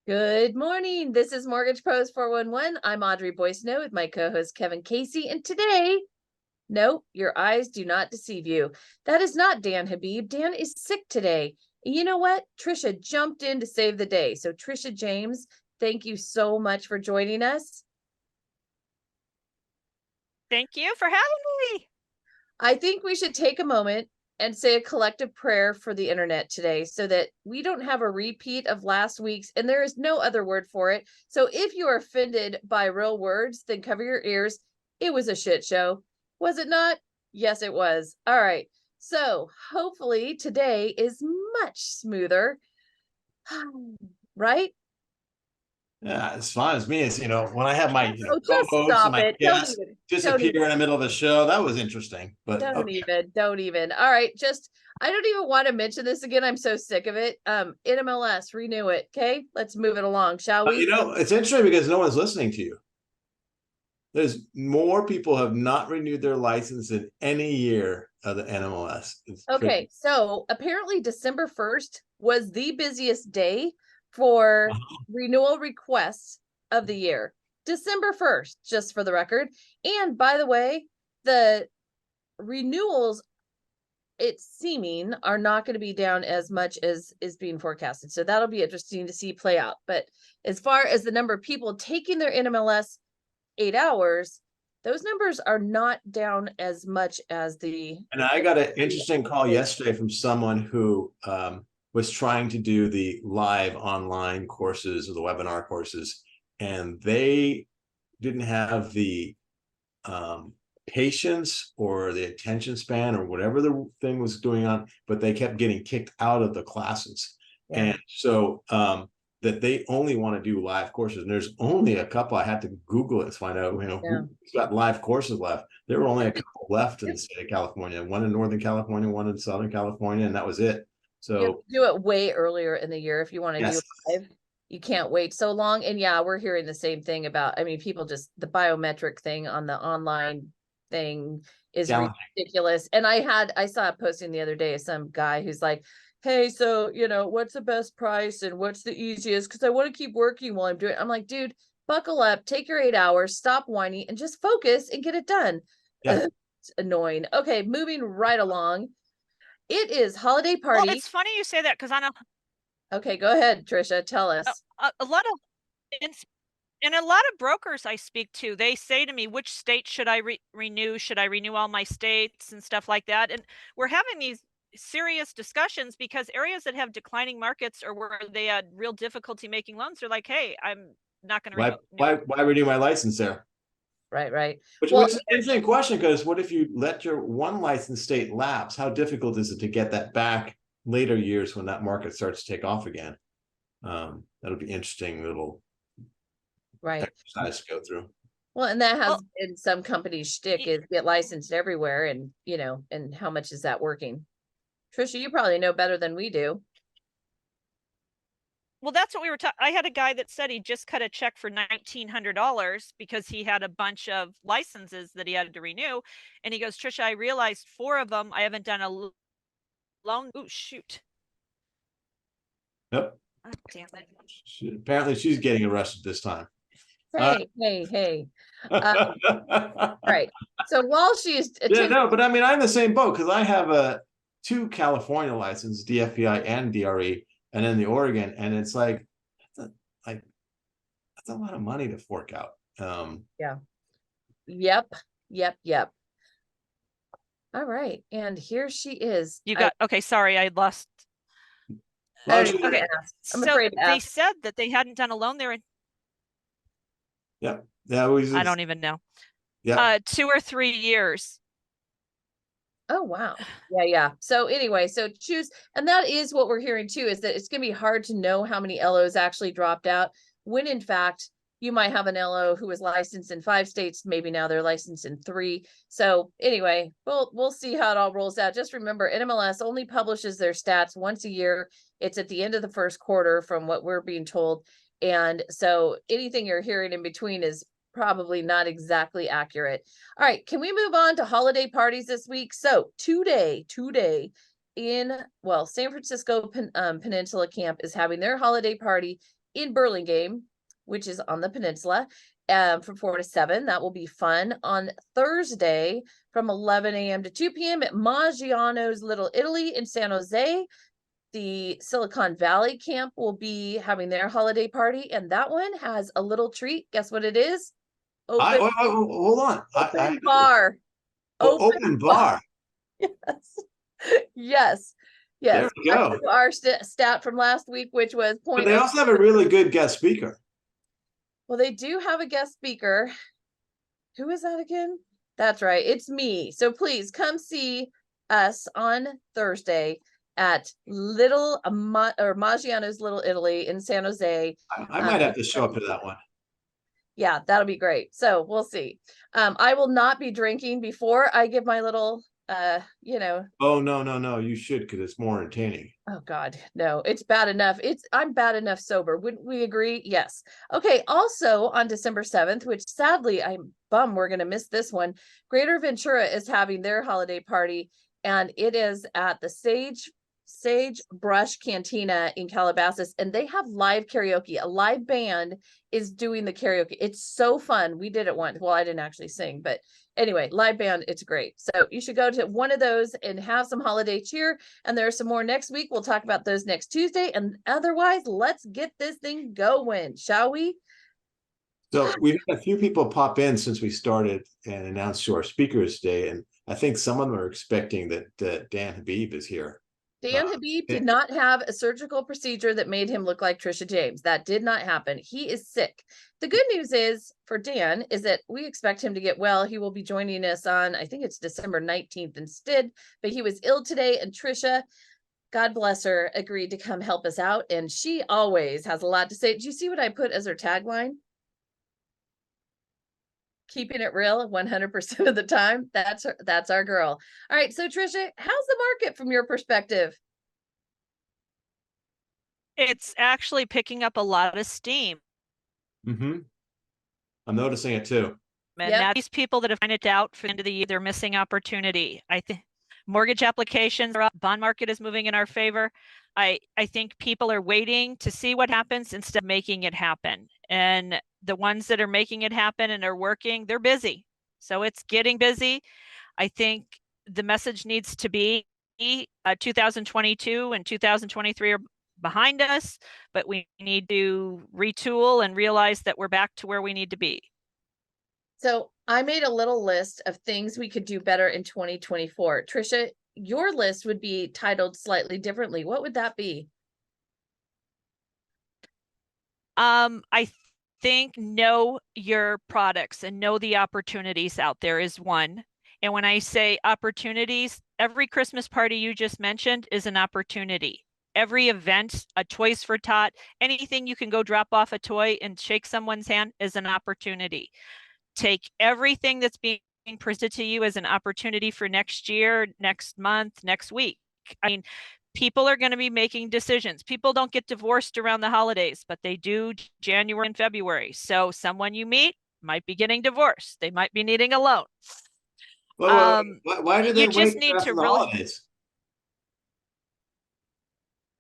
Good morning. This is Mortgage Pros 411. I'm Audrey Boyce-Noe with my co-host Kevin Casey. And today, no, your eyes do not deceive you. That is not Dan Habib. Dan is sick today. And you know what? Tricia jumped in to save the day. So Tricia James, thank you so much for joining us. Thank you for having me. I think we should take a moment and say a collective prayer for the internet today so that we don't have a repeat of last week's, and there is no other word for it. So if you are offended by real words, then cover your ears. It was a shit show. Was it not? Yes, it was. All right. So hopefully today is much smoother. Right? Yeah, as fine as me. It's, when I have my Just co-hosts and stop my it. guests disappear in the middle of the show, that was interesting. But don't even. All right, I don't even want to mention this again. I'm so sick of it. NMLS, renew it. Okay, let's move it along, shall we? It's interesting because no one's listening to you. There's more people have not renewed their license in any year of the NMLS. Okay, so apparently December 1st was the busiest day for renewal requests of the year. December 1st, just for the record. And by the way, the renewals, it's seeming, are not going to be down as much as is being forecasted. So that'll be interesting to see play out. But as far as the number of people taking their NMLS 8 hours, those numbers are not down as much as the. And I got an interesting call yesterday from someone who was trying to do the live online courses or the webinar courses, and they didn't have the patience or the attention span or whatever the thing was going on, but they kept getting kicked out of the classes. Yeah. And so that they only want to do live courses. And there's only a couple. I had to Google it to find out, who's got live courses left. There were only a couple left in the state of California, one in Northern California, one in Southern California, and that was it. So you do it way earlier in the year if you want to do live. You can't wait so long. And yeah, we're hearing the same thing about, people just, the biometric thing on the online thing is ridiculous. And I saw a posting the other day of some guy who's like, hey, so, what's the best price and what's the easiest? Because I want to keep working while I'm doing it. I'm like, dude, buckle up, take your 8 hours, stop whining, and just focus and get it done. Yeah. It's annoying. Okay, moving right along. It is holiday party. Well, it's funny you say that because I know. Okay, go ahead, Tricia. Tell us. A lot of brokers I speak to, they say to me, which state should I renew? Should I renew all my states and stuff like that? And we're having these serious discussions because areas that have declining markets or where they had real difficulty making loans are like, hey, I'm not going to renew. Why renew my license there? Right. Which is an interesting question, because what if you let your one license state lapse? How difficult is it to get that back later years when that market starts to take off again? That'll be interesting little exercise to go through. Well, and that has been some companies' shtick is get licensed everywhere, and and how much is that working? Tricia, you probably know better than we do. Well, that's what we were talking. I had a guy that said he just cut a check for $1,900 because he had a bunch of licenses that he had to renew. And he goes, Tricia, I realized 4 of them, I haven't done a loan. Oh, shoot. Yep. Oh, damn it. Apparently she's getting arrested this time. Hey. Right. So while she's but I'm in the same boat, because I have 2 California licenses, DFPI and DRE, and then the Oregon, and it's like that's a lot of money to fork out. Yeah. Yep. All right, and here she is. You got okay. Sorry, I lost. Okay. I'm afraid to ask. They said that they hadn't done a loan there. Yeah. I don't even know. Yeah. 2 or 3 years. Oh, wow. Yeah. So anyway, so choose, and that is what we're hearing too, is that it's going to be hard to know how many LOs actually dropped out, when in fact you might have an LO who was licensed in 5 states, maybe now they're licensed in 3. So anyway, we'll see how it all rolls out. Just remember, NMLS only publishes their stats once a year. It's at the end of the first quarter from what we're being told. And so anything you're hearing in between is probably not exactly accurate. All right, can we move on to holiday parties this week? So today in San Francisco Peninsula Camp is having their holiday party in Burlingame, which is on the peninsula, from 4 to 7. That will be fun. On Thursday from 11 a.m. to 2 p.m. at Maggiano's Little Italy in San Jose. The Silicon Valley camp will be having their holiday party, and that one has a little treat. Guess what it is? Open, Hold on. open bar. Open bar. Yes. Yes. Yes. There we go. Our stat from last week, which was But they also have a really good guest speaker. Well, they do have a guest speaker. Who is that again? That's right. It's me. So please come see us on Thursday at Maggiano's Little Italy in San Jose. I might have to show up to that one. Yeah, that'll be great. So we'll see. I will not be drinking before I give my little, Oh, no, you should, because it's more entertaining. Oh God, no, it's bad enough. I'm bad enough sober. Wouldn't we agree? Yes. Okay. Also on December 7th, which sadly I'm bummed we're going to miss this one. Greater Ventura is having their holiday party, and it is at the Sagebrush Cantina in Calabasas, and they have live karaoke. A live band is doing the karaoke. It's so fun. We did it once. Well, I didn't actually sing, but anyway, live band, it's great. So you should go to one of those and have some holiday cheer. And there's some more next week. We'll talk about those next Tuesday. And otherwise, let's get this thing going, shall we? So we've had a few people pop in since we started and announced to our speakers today. And I think some of them are expecting that Dan Habib is here. Dan Habib did not have a surgical procedure that made him look like Tricia James. That did not happen. He is sick. The good news is for Dan is that we expect him to get well. He will be joining us on, I think it's December 19th instead, but he was ill today, and Tricia, God bless her, agreed to come help us out. And she always has a lot to say. Do you see what I put as her tagline? Keeping it real 100% of the time. That's our girl. All right. So Tricia, how's the market from your perspective? It's actually picking up a lot of steam. Mm-hmm. I'm noticing it too. And now these people that have signed it out for the end of the year, they're missing opportunity. I think mortgage applications are up, bond market is moving in our favor. I think people are waiting to see what happens instead of making it happen. And the ones that are making it happen and are working, they're busy. So it's getting busy. I think the message needs to be 2022 and 2023 are behind us, but we need to retool and realize that we're back to where we need to be. So I made a little list of things we could do better in 2024. Tricia, your list would be titled slightly differently. What would that be? I think know your products and know the opportunities out there is one. And when I say opportunities, every Christmas party you just mentioned is an opportunity. Every event, a Toys for Tot, anything you can go drop off a toy and shake someone's hand is an opportunity. Take everything that's being presented to you as an opportunity for next year, next month, next week. I mean, people are going to be making decisions. People don't get divorced around the holidays, but they do January and February. So someone you meet might be getting divorced. They might be needing a loan. Why do they just wait need after to the really holidays?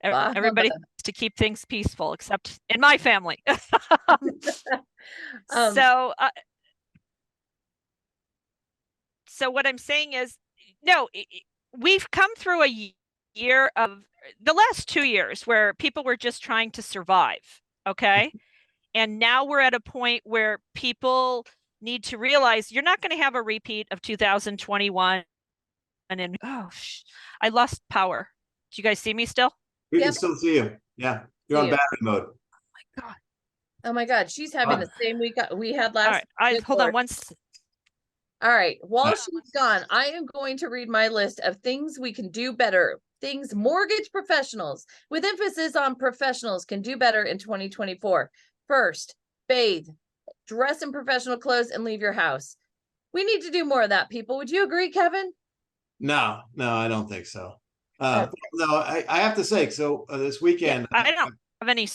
everybody needs to keep things peaceful, except in my family. So what I'm saying is, no, we've come through a year of the last 2 years where people were just trying to survive. Okay. And now we're at a point where people need to realize you're not going to have a repeat of 2021. And then, I lost power. Do you guys see me still? We can still see you. Yeah. You're on battery mode. Oh my God. Oh my God. She's having the same week we had last. All right. Hold on once. All right. While she's gone, I am going to read my list of things we can do better. Things mortgage professionals, with emphasis on professionals, can do better in 2024. First, bathe, dress in professional clothes, and leave your house. We need to do more of that, people. Would you agree, Kevin? No, I don't think so. No, I have to say, so this weekend. I don't have any.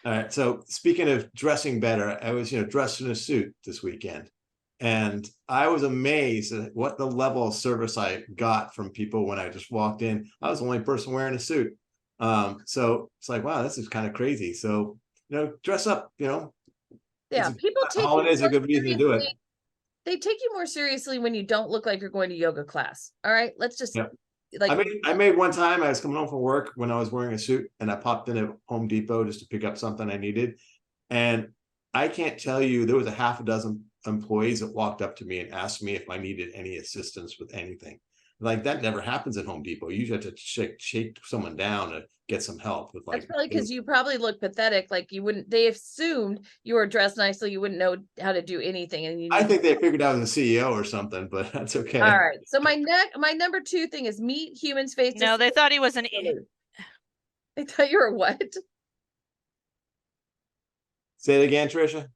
All right. So speaking of dressing better, I was, dressed in a suit this weekend. And I was amazed at what the level of service I got from people when I just walked in. I was the only person wearing a suit. So it's like, wow, this is kind of crazy. So dress up, Yeah, people take you holidays are a more good reason to do it. seriously. They take you more seriously when you don't look like you're going to yoga class. All right, let's just Yep. like I made one time, I was coming home from work when I was wearing a suit, and I popped in at Home Depot just to pick up something I needed. And I can't tell you, there was a half a dozen employees that walked up to me and asked me if I needed any assistance with anything. Like, that never happens at Home Depot. You usually have to shake someone down to get some help with, like, that's probably because you probably look pathetic. Like you wouldn't. They assumed you were dressed nicely. You wouldn't know how to do anything, and you. I think they figured I was a CEO or something, but that's okay. All right. So my number 2 thing is meet humans face to face. No, they thought he was an. They thought you were what? Say it again, Tricia.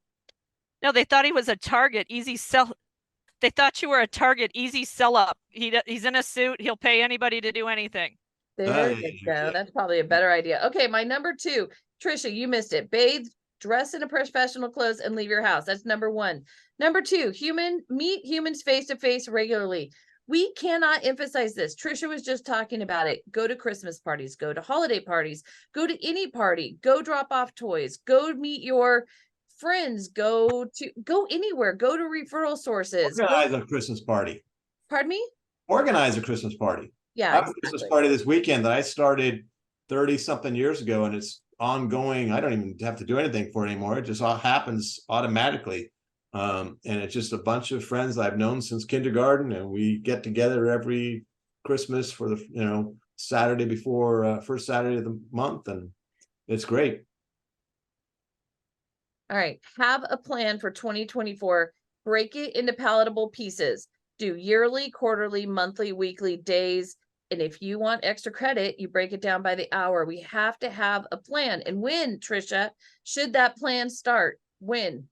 No, they thought he was a target, easy sell. They thought you were a target, easy sell up. He's in a suit. He'll pay anybody to do anything. There you go. That's probably a better idea. Okay, my number 2, Tricia, you missed it. Bathe, dress in a professional clothes, and leave your house. That's number 1. Number 2, meet humans face to face regularly. We cannot emphasize this. Tricia was just talking about it. Go to Christmas parties, go to holiday parties, go to any party, go drop off toys, go meet your friends, go anywhere, go to referral sources. Organize a Christmas party. Pardon me? Organize a Christmas party. Yeah, I have a Christmas party this weekend that I started 30-something years ago, and it's ongoing. I don't even have to do anything for it anymore. It just all happens automatically. And it's just a bunch of friends I've known since kindergarten, and we get together every Christmas for the Saturday before first Saturday of the month, and it's great. All right, have a plan for 2024. Break it into palatable pieces. Do yearly, quarterly, monthly, weekly, days. And if you want extra credit, you break it down by the hour. We have to have a plan. And when, Tricia, should that plan start? When?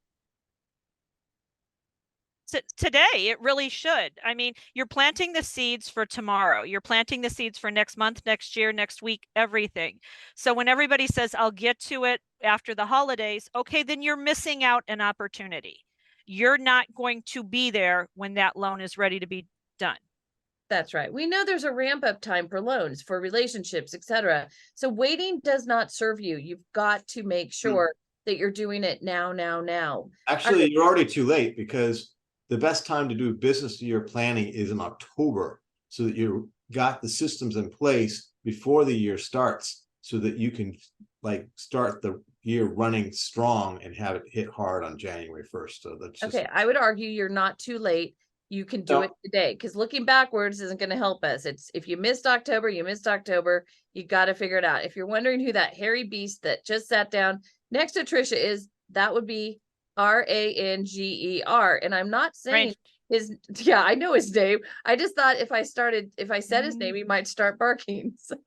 Today, it really should. I mean, you're planting the seeds for tomorrow. You're planting the seeds for next month, next year, next week, everything. So when everybody says, I'll get to it after the holidays, okay, then you're missing out an opportunity. You're not going to be there when that loan is ready to be done. That's right. We know there's a ramp up time for loans, for relationships, etc. So waiting does not serve you. You've got to make sure that you're doing it now. Actually, you're already too late, because the best time to do business year planning is in October, so that you got the systems in place before the year starts, so that you can start the year running strong and have it hit hard on January 1st. So that's just... Okay. I would argue you're not too late. You can do it today, because looking backwards isn't going to help us. It's if you missed October, you missed October. You got to figure it out. If you're wondering who that hairy beast that just sat down next to Tricia is, that would be Ranger. And I'm not saying yeah, I know his name. I just thought if I said his name, he might start barking. So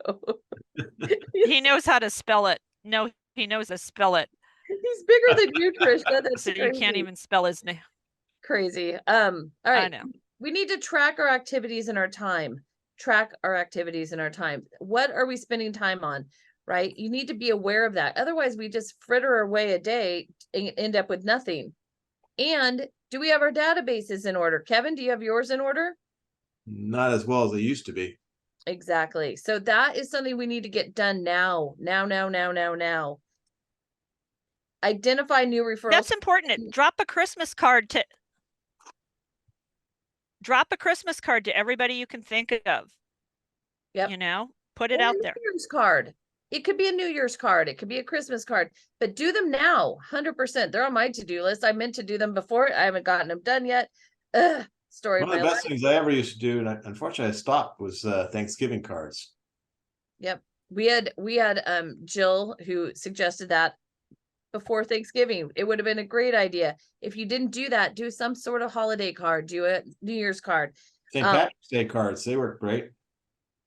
he knows how to spell it. No, he knows how to spell it. He's bigger than you, Tricia. That's so you can't even spell his name. Crazy. All right. I know. We need to track our activities and our time. What are we spending time on? Right? You need to be aware of that. Otherwise, we just fritter away a day and end up with nothing. And do we have our databases in order? Kevin, do you have yours in order? Not as well as they used to be. Exactly. So that is something we need to get done now. Identify new referrals. That's important. Drop a Christmas card to everybody you can think of. Yep. Put it out there. New Year's card. It could be a New Year's card. It could be a Christmas card, but do them now. 100%. They're on my to-do list. I meant to do them before. I haven't gotten them done yet. Story of my life. One of the best things I ever used to do, and unfortunately I stopped, was Thanksgiving cards. Yep. We had Jill who suggested that before Thanksgiving. It would have been a great idea. If you didn't do that, do some sort of holiday card, do a New Year's card. St. Patrick's Day cards, they work great.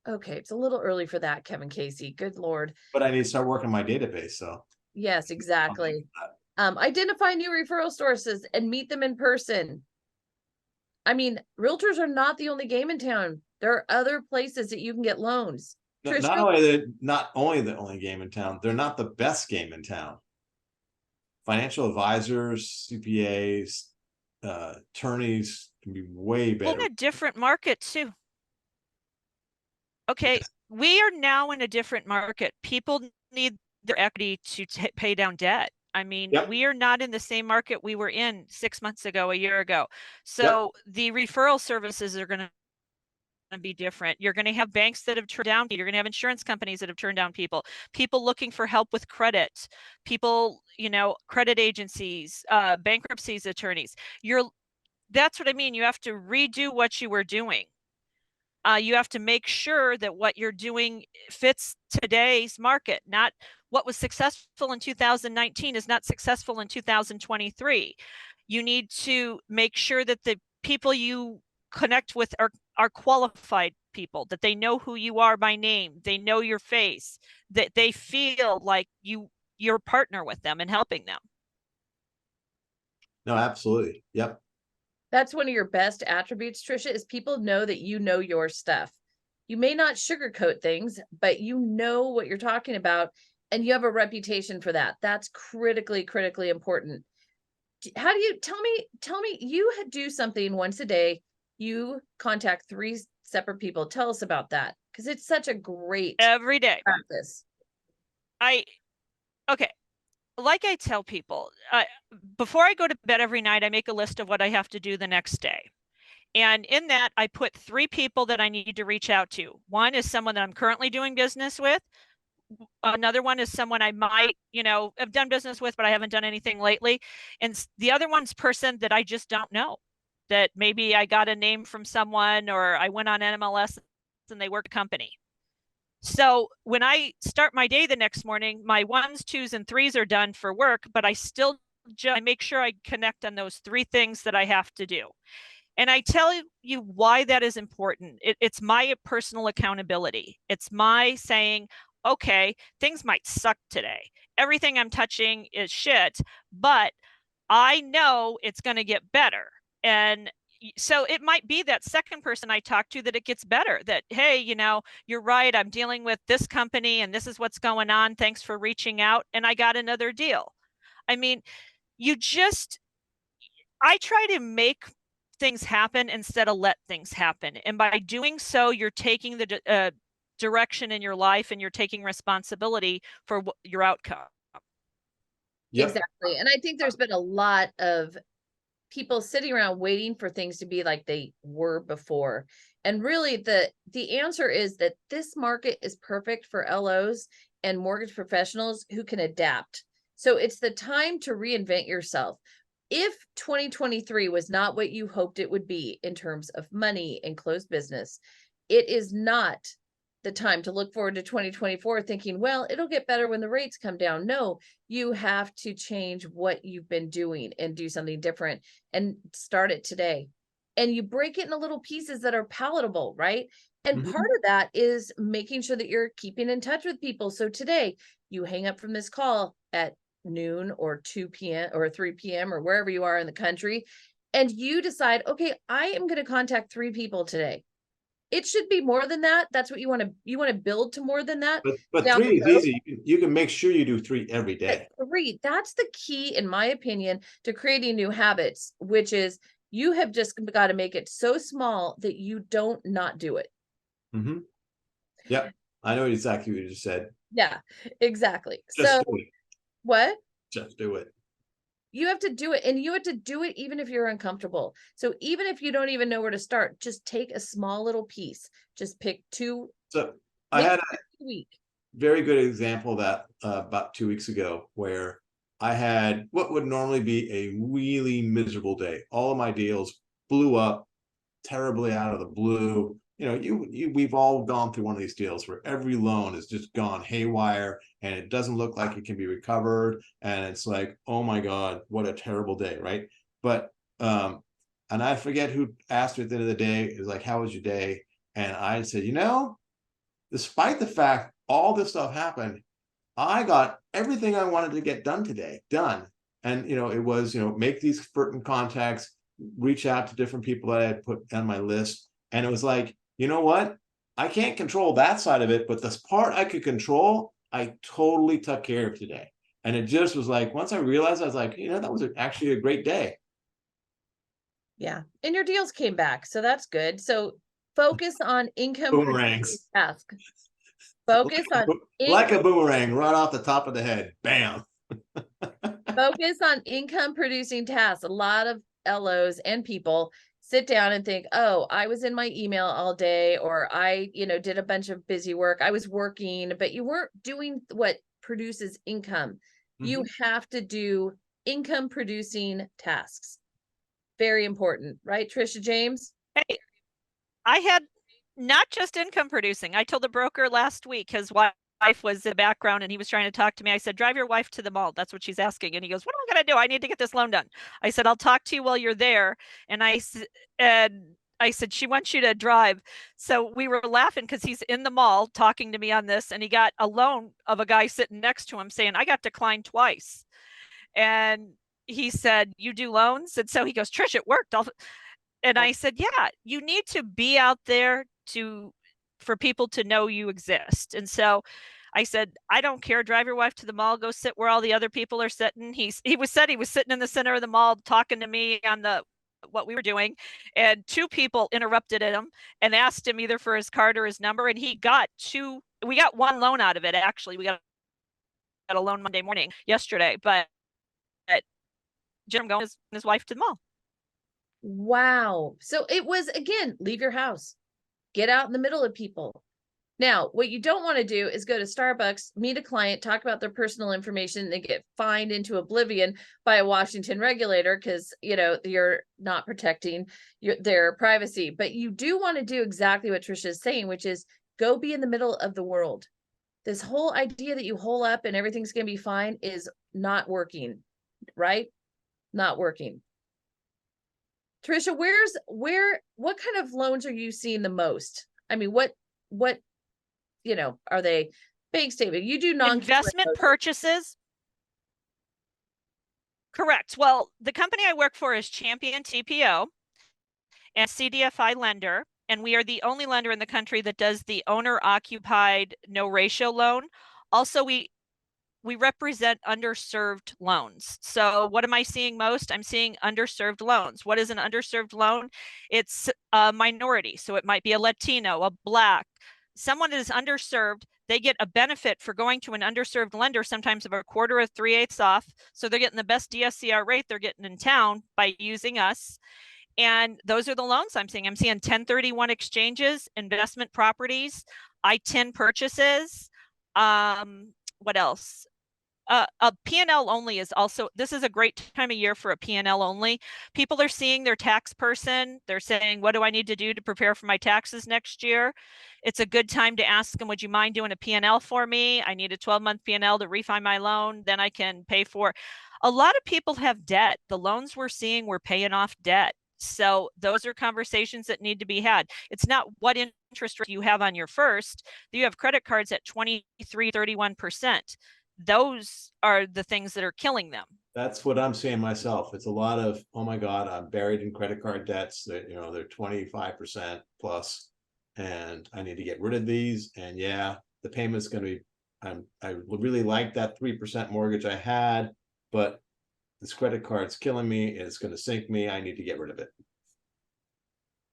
Okay, it's a little early for that, Kevin Casey. Good Lord. But I need to start working my database, so. Yes, exactly. Identify new referral sources and meet them in person. I mean, realtors are not the only game in town. There are other places that you can get loans. Not only the only game in town, they're not the best game in town. Financial advisors, CPAs, attorneys can be way better. In a different market too. Okay, we are now in a different market. People need their equity to pay down debt. I mean, Yep. we are not in the same market we were in 6 months ago, a year ago. So Yep. the referral services are going to be different. You're going to have banks that have turned down, you're going to have insurance companies that have turned down people looking for help with credit, people, credit agencies, bankruptcies attorneys. That's what I mean. You have to redo what you were doing. You have to make sure that what you're doing fits today's market. Not what was successful in 2019 is not successful in 2023. You need to make sure that the people you connect with are qualified people, that they know who you are by name, they know your face, that they feel like you're a partner with them and helping them. No, absolutely. Yep. That's one of your best attributes, Tricia, is people know that you know your stuff. You may not sugarcoat things, but you know what you're talking about, and you have a reputation for that. That's critically, critically important. How do you tell me you do something once a day, you contact 3 separate people. Tell us about that, because it's such a great every day practice. Okay. Like I tell people, before I go to bed every night, I make a list of what I have to do the next day. And in that, I put 3 people that I need to reach out to. One is someone that I'm currently doing business with. Another one is someone I might, have done business with, but I haven't done anything lately. And the other one's person that I just don't know, that maybe I got a name from someone, or I went on NMLS and they work a company. So when I start my day the next morning, my 1s, 2s, and 3s are done for work, but I still I make sure I connect on those 3 things that I have to do. And I tell you why that is important. It's my personal accountability. It's my saying, okay, things might suck today. Everything I'm touching is shit, but I know it's going to get better. And so it might be that second person I talk to that it gets better, that, hey, you're right, I'm dealing with this company and this is what's going on. Thanks for reaching out. And I got another deal. I mean, I try to make things happen instead of let things happen. And by doing so, you're taking the direction in your life, and you're taking responsibility for your outcome. Yep. Exactly. And I think there's been a lot of people sitting around waiting for things to be like they were before. And really the answer is that this market is perfect for LOs and mortgage professionals who can adapt. So it's the time to reinvent yourself. If 2023 was not what you hoped it would be in terms of money and closed business, it is not the time to look forward to 2024 thinking, well, it'll get better when the rates come down. No, you have to change what you've been doing and do something different and start it today. And you break it into little pieces that are palatable, right? And part of that is making sure that you're keeping in touch with people. So today you hang up from this call at noon or 2 p.m. or 3 p.m. or wherever you are in the country, and you decide, okay, I am going to contact 3 people today. It should be more than that. That's what you want to build to more than that. But 3 is easy. You can make sure you do 3 every day. 3, that's the key, in my opinion, to creating new habits, which is you have just got to make it so small that you don't not do it. Yeah, I know exactly what you just said. Yeah, exactly. Just do it. What? Just do it. You have to do it, and you have to do it even if you're uncomfortable. So even if you don't even know where to start, just take a small little piece. Just pick 2. So I had a week. Very good example of that about 2 weeks ago, where I had what would normally be a really miserable day. All of my deals blew up terribly out of the blue. We've all gone through one of these deals where every loan has just gone haywire and it doesn't look like it can be recovered. And it's like, oh my God, what a terrible day, right? But, and I forget who asked me at the end of the day, it was like, how was your day? And I said, despite the fact all this stuff happened, I got everything I wanted to get done today, done. And, it was, make these certain contacts, reach out to different people that I had put on my list. And it was like, you know what? I can't control that side of it, but this part I could control, I totally took care of today. And it just was like, once I realized, I was like, that was actually a great day. Yeah. And your deals came back. So that's good. So focus on income. Boomerangs. Task. Focus on like a boomerang right off the top of the head. Bam. focus on income producing tasks. A lot of LOs and people sit down and think, oh, I was in my email all day, or I, did a bunch of busy work. I was working, but you weren't doing what produces income. You have to do income producing tasks. Very important, right, Tricia James? Hey, I had not just income producing. I told the broker last week his wife was in the background and he was trying to talk to me. I said, drive your wife to the mall. That's what she's asking. And he goes, what am I going to do? I need to get this loan done. I said, I'll talk to you while you're there. And I said, she wants you to drive. So we were laughing because he's in the mall talking to me on this, and he got a loan of a guy sitting next to him saying, I got declined twice. And he said, you do loans? And so he goes, Trish, it worked. And I said, yeah, you need to be out there for people to know you exist. And so I said, I don't care. Drive your wife to the mall. Go sit where all the other people are sitting. He was sitting in the center of the mall talking to me on what we were doing, and two people interrupted him and asked him either for his card or his number, and we got one loan out of it. Actually, we got a loan Monday morning yesterday, but Jim going his wife to the mall. Wow. So it was, again, leave your house, get out in the middle of people. Now, what you don't want to do is go to Starbucks, meet a client, talk about their personal information, and get fined into oblivion by a Washington regulator because, you're not protecting their privacy. But you do want to do exactly what Tricia is saying, which is go be in the middle of the world. This whole idea that you hole up and everything's going to be fine is not working, right? Not working. Tricia, what kind of loans are you seeing the most? I mean, what are they bank statement? You do investment purchases. Correct. Well, the company I work for is Champions TPO and CDFI lender. And we are the only lender in the country that does the owner occupied no ratio loan. Also, we represent underserved loans. So what am I seeing most? I'm seeing underserved loans. What is an underserved loan? It's a minority. So it might be a Latino, a Black, someone that is underserved. They get a benefit for going to an underserved lender, sometimes of a quarter or 3/8 off. So they're getting the best DSCR rate they're getting in town by using us. And those are the loans I'm seeing. I'm seeing 1031 exchanges, investment properties, I-10 purchases. What else? A P&L only is also, this is a great time of year for a P&L only. People are seeing their tax person. They're saying, what do I need to do to prepare for my taxes next year? It's a good time to ask them, would you mind doing a P&L for me? I need a 12-month P&L to refi my loan. Then I can pay for. A lot of people have debt. The loans we're seeing, we're paying off debt. So those are conversations that need to be had. It's not what interest rate you have on your first. You have credit cards at 23, 31%. Those are the things that are killing them. That's what I'm seeing myself. It's a lot of, oh my God, I'm buried in credit card debts that, they're 25% plus, and I need to get rid of these. And yeah, the payment's going to be, I really like that 3% mortgage I had, but this credit card's killing me. It's going to sink me. I need to get rid of it.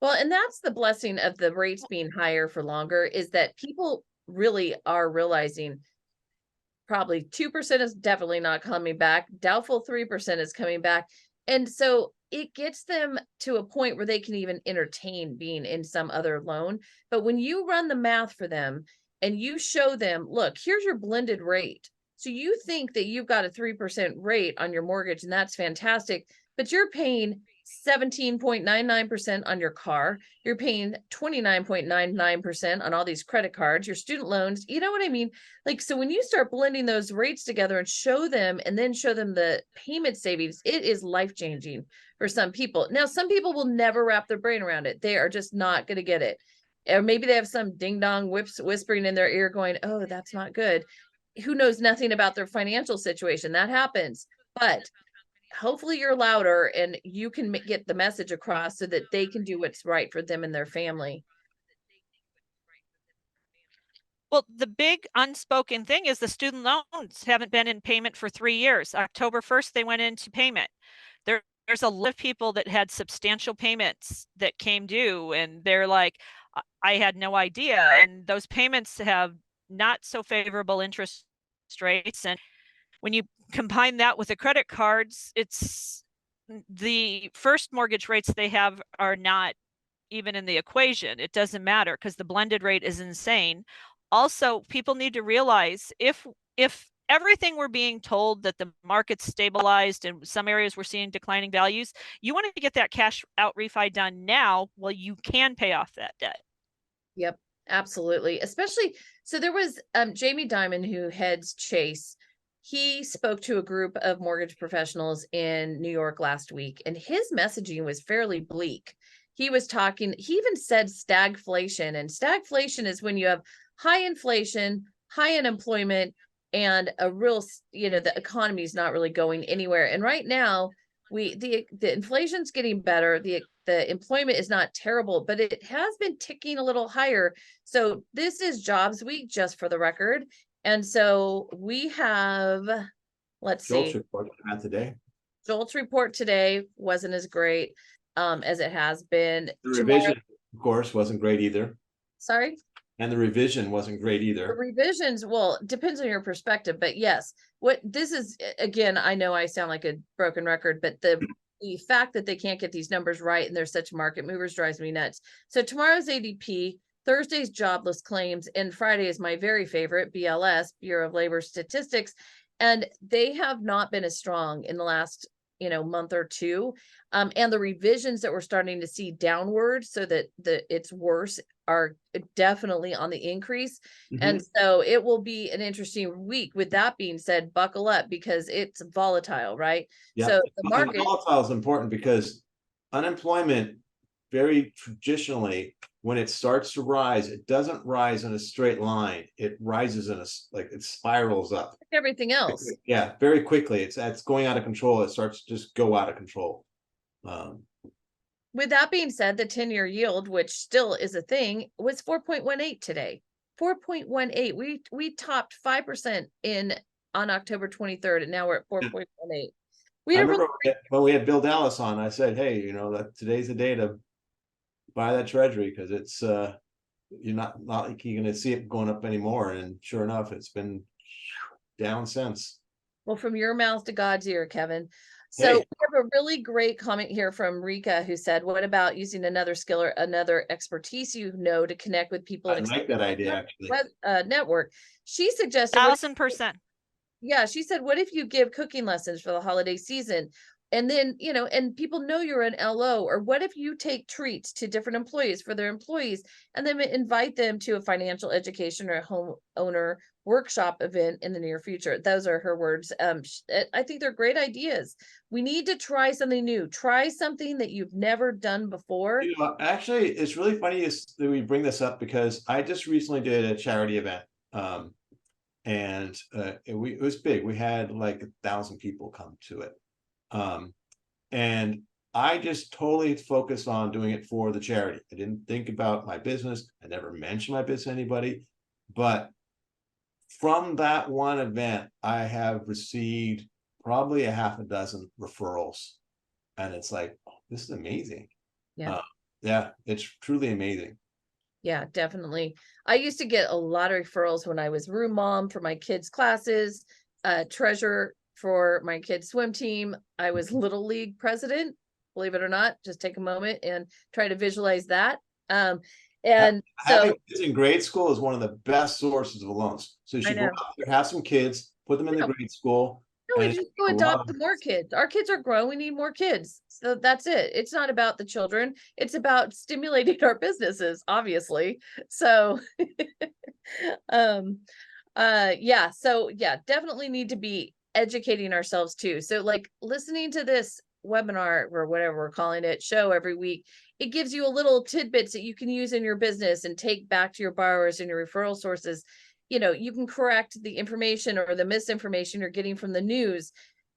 Well, and that's the blessing of the rates being higher for longer, is that people really are realizing probably 2% is definitely not coming back. Doubtful 3% is coming back. And so it gets them to a point where they can even entertain being in some other loan. But when you run the math for them and you show them, look, here's your blended rate. So you think that you've got a 3% rate on your mortgage, and that's fantastic, but you're paying 17.99% on your car. You're paying 29.99% on all these credit cards, your student loans. You know what I mean? Like, so when you start blending those rates together and show them the payment savings, it is life-changing for some people. Now, some people will never wrap their brain around it. They are just not going to get it. Or maybe they have some ding-dong whispering in their ear going, oh, that's not good. Who knows nothing about their financial situation? That happens. But hopefully you're louder and you can get the message across so that they can do what's right for them and their family. Well, the big unspoken thing is the student loans haven't been in payment for 3 years. October 1st, they went into payment. There's a lot of people that had substantial payments that came due, and they're like, I had no idea. And those payments have not so favorable interest rates. And when you combine that with the credit cards, it's the first mortgage rates they have are not even in the equation. It doesn't matter because the blended rate is insane. Also, people need to realize if everything we're being told that the market's stabilized and some areas we're seeing declining values, you want to get that cash out refi done now while you can pay off that debt. Yep, absolutely. Especially, so there was Jamie Dimon, who heads Chase. He spoke to a group of mortgage professionals in New York last week, and his messaging was fairly bleak. He was talking, he even said stagflation, and stagflation is when you have high inflation, high unemployment, and a real, the economy is not really going anywhere. And right now, the inflation's getting better. The employment is not terrible, but it has been ticking a little higher. So this is jobs week, just for the record. And so we have, let's Jolt's see. report out today. Jolt's report today wasn't as great as it has been. The revision, of course, wasn't great either. Sorry? And the revision wasn't great The either. revisions, well, depends on your perspective, but yes, what this is, again, I know I sound like a broken record, but the fact that they can't get these numbers right and they're such market movers drives me nuts. So tomorrow's ADP, Thursday's jobless claims, and Friday is my very favorite, BLS, Bureau of Labor Statistics. And they have not been as strong in the last, month or two. And the revisions that we're starting to see downward so that it's worse are definitely on the increase. And so it will be an interesting week. With that being said, buckle up because it's volatile, right? Yeah. So the market, volatile is important because unemployment, very traditionally, when it starts to rise, it doesn't rise in a straight line. It rises in it spirals up. everything else. Yeah, very quickly. It's going out of control. It starts to just go out of control. With that being said, the 10-year yield, which still is a thing, was 4.18 today. 4.18. We topped 5% on October 23rd, and now we're at 4.18. I remember when we had Bill Dallas on, I said, hey, that today's the day to buy that treasury because it's you're not like you're going to see it going up anymore. And sure enough, it's been down since. Well, from your mouth to God's ear, Kevin. So we have a really great comment here from Rika, who said, what about using another skill or another expertise to connect with people? I like that idea, actually. Network. She suggested 1,000%. Yeah, she said, what if you give cooking lessons for the holiday season? And then, and people know you're an LO, or what if you take treats to different employees for their employees and then invite them to a financial education or a home owner workshop event in the near future? Those are her words. I think they're great ideas. We need to try something new. Try something that you've never done before. Actually, it's really funny that we bring this up because I just recently did a charity event. And it was big. We had like 1,000 people come to it. And I just totally focused on doing it for the charity. I didn't think about my business. I never mentioned my business to anybody. But from that one event, I have received probably a half a dozen referrals. And it's like, oh, this is amazing. Yeah. Yeah, it's truly amazing. Yeah, definitely. I used to get a lot of referrals when I was room mom for my kids' classes, treasurer for my kids' swim team. I was Little League president, believe it or not. Just take a moment and try to visualize that. And having kids in grade school is one of the best sources of loans. So you should go out there, have some kids, put them in the grade school. No, we just go adopt more kids. Our kids are grown. We need more kids. So that's it. It's not about the children. It's about stimulating our businesses, obviously. So, yeah. So yeah, definitely need to be educating ourselves too. So like listening to this webinar or whatever we're calling it show every week, it gives you a little tidbits that you can use in your business and take back to your borrowers and your referral sources. You can correct the information or the misinformation you're getting from the news.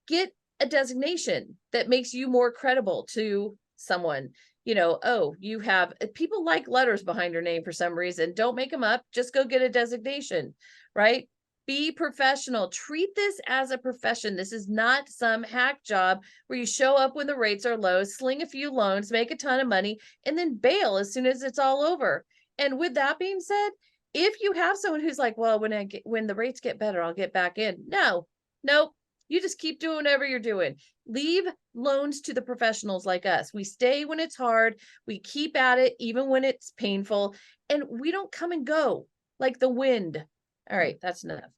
Get a designation that makes you more credible to someone. You have people like letters behind your name for some reason. Don't make them up. Just go get a designation, right? Be professional. Treat this as a profession. This is not some hack job where you show up when the rates are low, sling a few loans, make a ton of money, and then bail as soon as it's all over. And with that being said, if you have someone who's like, well, when the rates get better, I'll get back in. No, nope. You just keep doing whatever you're doing. Leave loans to the professionals like us. We stay when it's hard. We keep at it, even when it's painful, and we don't come and go like the wind. All right, that's enough.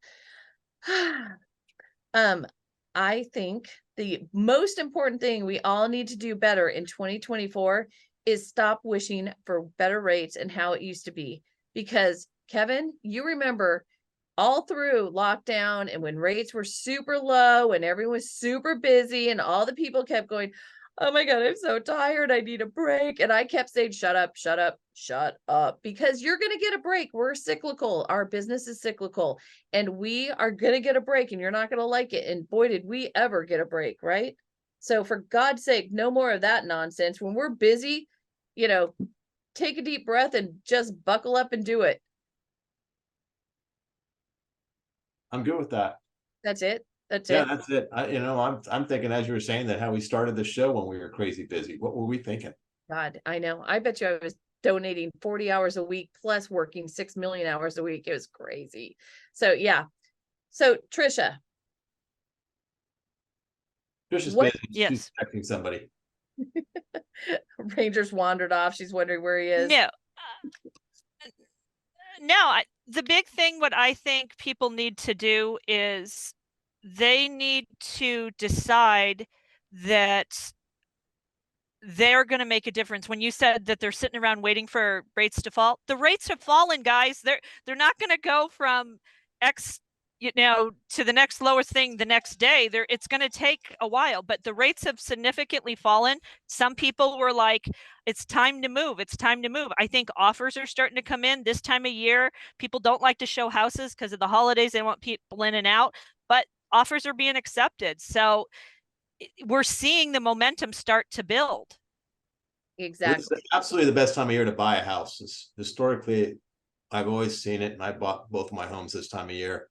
I think the most important thing we all need to do better in 2024 is stop wishing for better rates and how it used to be. Because Kevin, you remember all through lockdown and when rates were super low and everyone was super busy and all the people kept going, oh my God, I'm so tired. I need a break. And I kept saying, shut up, shut up, shut up, because you're going to get a break. We're cyclical. Our business is cyclical and we are going to get a break and you're not going to like it. And boy, did we ever get a break, right? So for God's sake, no more of that nonsense. When we're busy, take a deep breath and just buckle up and do it. I'm good with that. That's it. That's Yeah, it. that's it. I'm thinking, as you were saying, that how we started the show when we were crazy busy. What were we thinking? God, I know. I bet you I was donating 40 hours a week plus working 6 million hours a week. It was crazy. So yeah. So Tricia. Tricia's What? busy. Yes. She's texting somebody. Ranger's wandered off. She's wondering where he is. No, the big thing, what I think people need to do is they need to decide that they're going to make a difference. When you said that they're sitting around waiting for rates to fall, the rates have fallen, guys. They're not going to go from X, to the next lowest thing the next day. It's going to take a while, but the rates have significantly fallen. Some people were like, it's time to move. It's time to move. I think offers are starting to come in this time of year. People don't like to show houses because of the holidays. They want people in and out, but offers are being accepted. So we're seeing the momentum start to build. Exactly. It's absolutely the best time of year to buy a house. Historically, I've always seen it, and I bought both of my homes this time of year.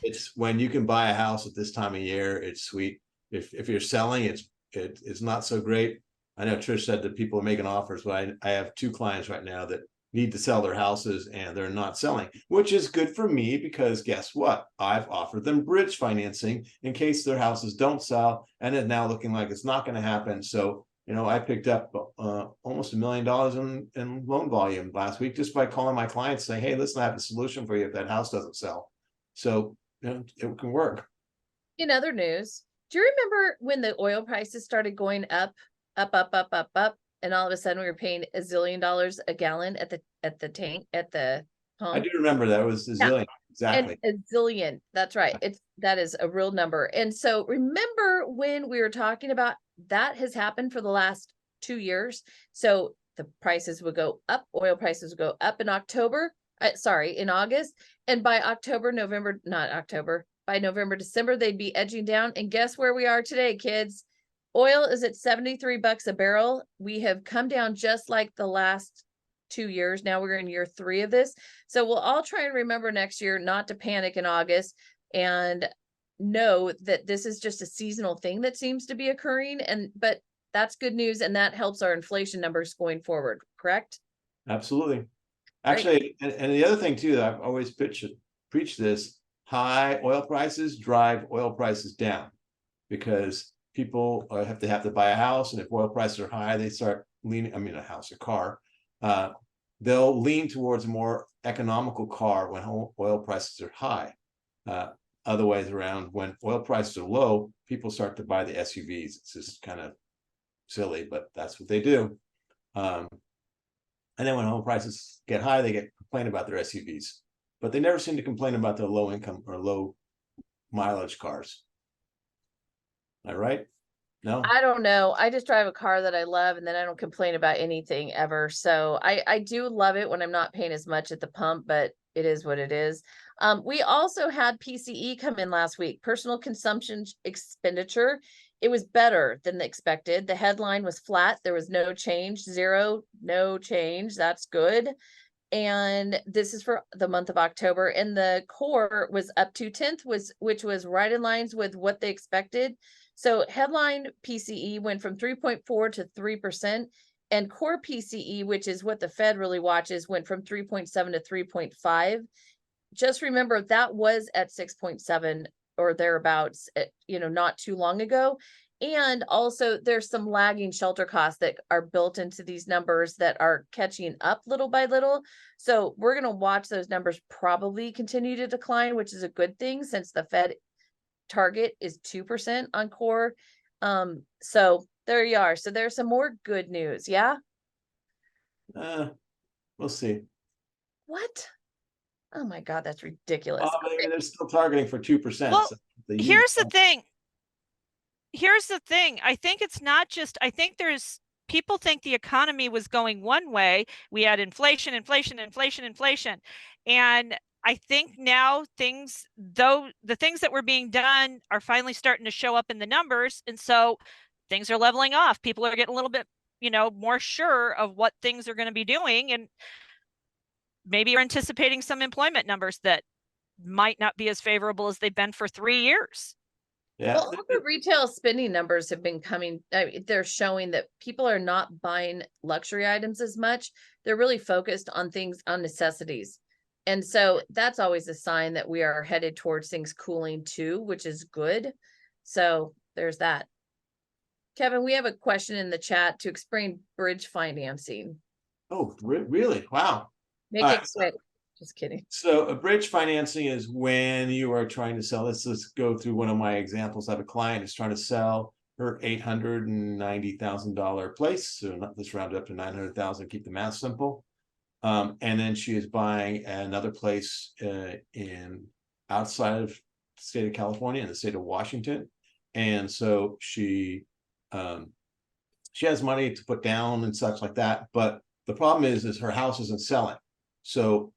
It's when you can buy a house at this time of year, it's sweet. If you're selling, it's not so great. I know Trish said that people are making offers, but I have 2 clients right now that need to sell their houses and they're not selling, which is good for me because guess what? I've offered them bridge financing in case their houses don't sell, and it's now looking like it's not going to happen. So, I picked up almost $1 million in loan volume last week just by calling my clients saying, hey, listen, I have a solution for you if that house doesn't sell. So, it can work. In other news, do you remember when the oil prices started going up, and all of a sudden we were paying $1 zillion a gallon at the tank at the pump? I do remember that. It was a zillion. Exactly. And a zillion. That's right. That is a real number. And so remember when we were talking about that has happened for the last 2 years. So the prices would go up, oil prices would go up in in August. And by by November, December, they'd be edging down. And guess where we are today, kids? Oil is at $73 a barrel. We have come down just like the last 2 years. Now we're in year 3 of this. So we'll all try and remember next year not to panic in August and know that this is just a seasonal thing that seems to be occurring. But that's good news. And that helps our inflation numbers going forward. Correct? Absolutely. Actually, and the other thing too, that I've always preached this, high oil prices drive oil prices down because people have to buy a house. And if oil prices are high, they start leaning, a car, they'll lean towards a more economical car when oil prices are high. Other ways around, when oil prices are low, people start to buy the SUVs. It's just kind of silly, but that's what they do. And then when oil prices get high, they complain about their SUVs, but they never seem to complain about their low income or low mileage cars. Am I right? No, I don't know. I just drive a car that I love and then I don't complain about anything ever. So I do love it when I'm not paying as much at the pump, but it is what it is. We also had PCE come in last week, personal consumption expenditure. It was better than expected. The headline was flat. There was no change, no change. That's good. And this is for the month of October. And the core was up 0.2, which was right in lines with what they expected. So headline PCE went from 3.4 to 3%. And core PCE, which is what the Fed really watches, went from 3.7 to 3.5. Just remember that was at 6.7 or thereabouts, not too long ago. And also there's some lagging shelter costs that are built into these numbers that are catching up little by little. So we're going to watch those numbers probably continue to decline, which is a good thing since the Fed target is 2% on core. So there you are. So there's some more good news. Yeah. We'll see. What? Oh my God, that's ridiculous. But I mean, they're still targeting for 2%. Well, so here's the thing. I think it's not just, I think people think the economy was going one way. We had inflation. And I think now the things that were being done are finally starting to show up in the numbers. And so things are leveling off. People are getting a little bit, more sure of what things are going to be doing. And maybe you're anticipating some employment numbers that might not be as favorable as they've been for 3 years. Yeah. Well, all the retail spending numbers have been coming. They're showing that people are not buying luxury items as much. They're really focused on necessities. And so that's always a sign that we are headed towards things cooling too, which is good. So there's that. Kevin, we have a question in the chat to explain bridge financing. Oh, really? Wow. Make it quick. Just kidding. So a bridge financing is when you are trying to sell. Let's go through one of my examples. I have a client who's trying to sell her $890,000 place. So let's round it up to 900,000. Keep the math simple. And then she is buying another place in outside of the state of California, in the state of Washington. And so she has money to put down and such like that. But the problem is her house isn't selling. So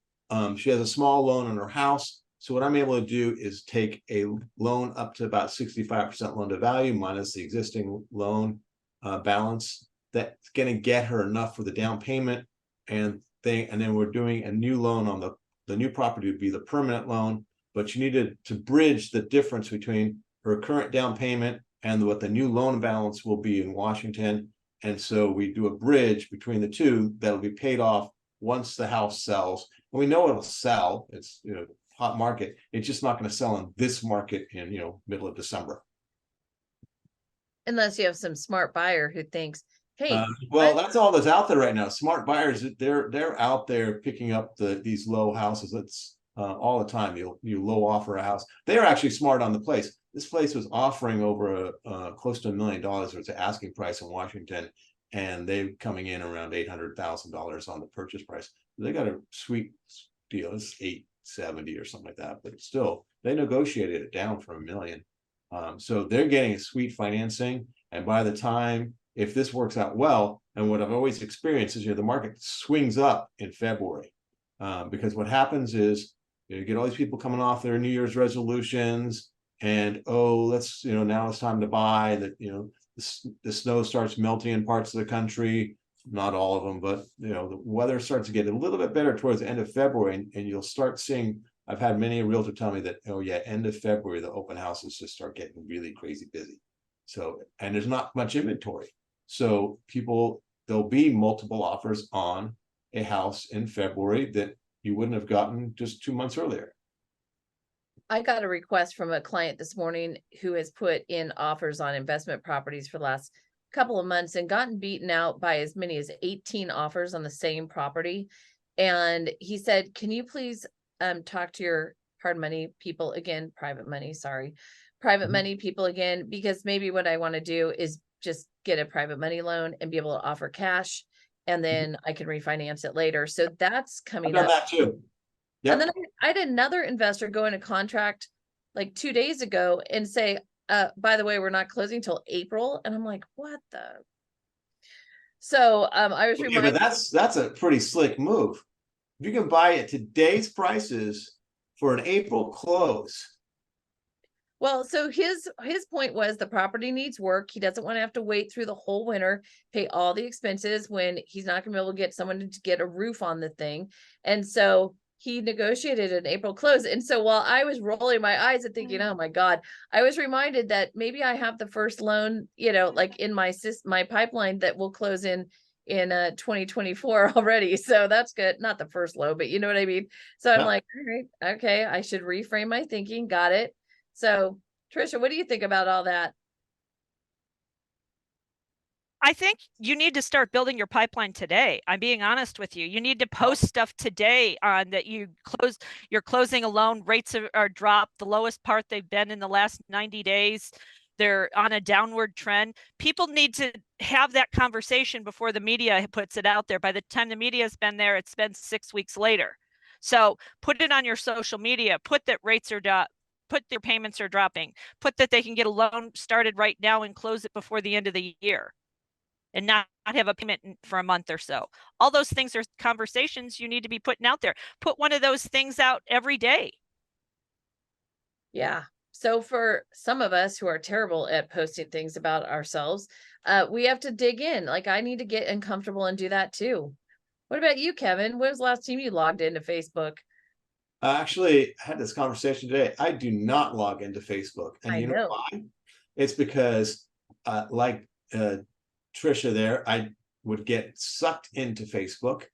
she has a small loan on her house. So what I'm able to do is take a loan up to about 65% loan to value minus the existing loan balance. That's going to get her enough for the down payment. And then we're doing a new loan on the new property would be the permanent loan. But you needed to bridge the difference between her current down payment and what the new loan balance will be in Washington. And so we do a bridge between the two that'll be paid off once the house sells. And we know it'll sell. It's hot market. It's just not going to sell in this market in middle of December. Unless you have some smart buyer who thinks, hey, well, that's all that's out there right now. Smart buyers, they're out there picking up these low houses. That's all the time. You low offer a house. They're actually smart on the place. This place was offering over close to $1 million, or it's an asking price in Washington, and they're coming in around $800,000 on the purchase price. They got a sweet deal. It's $870 or something like that, but still, they negotiated it down from $1 million. So they're getting a sweet financing, and by the time, if this works out well, and what I've always experienced is the market swings up in February, because what happens is you get all these people coming off their New Year's resolutions, and let's now it's time to buy. That the snow starts melting in parts of the country, not all of them, but the weather starts to get a little bit better towards the end of February, and you'll start seeing. I've had many a realtor tell me that end of February the open houses just start getting really crazy busy. So, and there's not much inventory, so there'll be multiple offers on a house in February that you wouldn't have gotten just 2 months earlier. I got a request from a client this morning who has put in offers on investment properties for the last couple of months and gotten beaten out by as many as 18 offers on the same property. And he said, can you please talk to your hard money people again, private money people again, because maybe what I want to do is just get a private money loan and be able to offer cash, and then I can refinance it later. So that's coming up. That too. Yep. And then I had another investor go into contract like 2 days ago and say, by the way, we're not closing till April. And I'm like, what the? So I was reminded. But that's a pretty slick move. If you can buy at today's prices for an April close. Well, so his point was the property needs work. He doesn't want to have to wait through the whole winter, pay all the expenses when he's not going to be able to get someone to get a roof on the thing. And so he negotiated an April close. And so while I was rolling my eyes and thinking, oh my God, I was reminded that maybe I have the first loan, like in my pipeline that will close in in 2024 already. So that's good. Not the first low, but you know what I mean? So I'm Yeah. like, all right, okay, I should reframe my thinking. Got it. So Tricia, what do you think about all that? I think you need to start building your pipeline today. I'm being honest with you. You need to post stuff today on that you're closing a loan, rates are dropped, the lowest part they've been in the last 90 days. They're on a downward trend. People need to have that conversation before the media puts it out there. By the time the media has been there, it's been 6 weeks later. So put it on your social media, put that rates are put their payments are dropping, put that they can get a loan started right now and close it before the end of the year and not have a payment for a month or so. All those things are conversations you need to be putting out there. Put one of those things out every day. Yeah. So for some of us who are terrible at posting things about ourselves, we have to dig in. Like I need to get uncomfortable and do that too. What about you, Kevin? When was the last time you logged into Facebook? I actually had this conversation today. I do not log into Facebook. And I you know know. why? It's because like Tricia there, I would get sucked into Facebook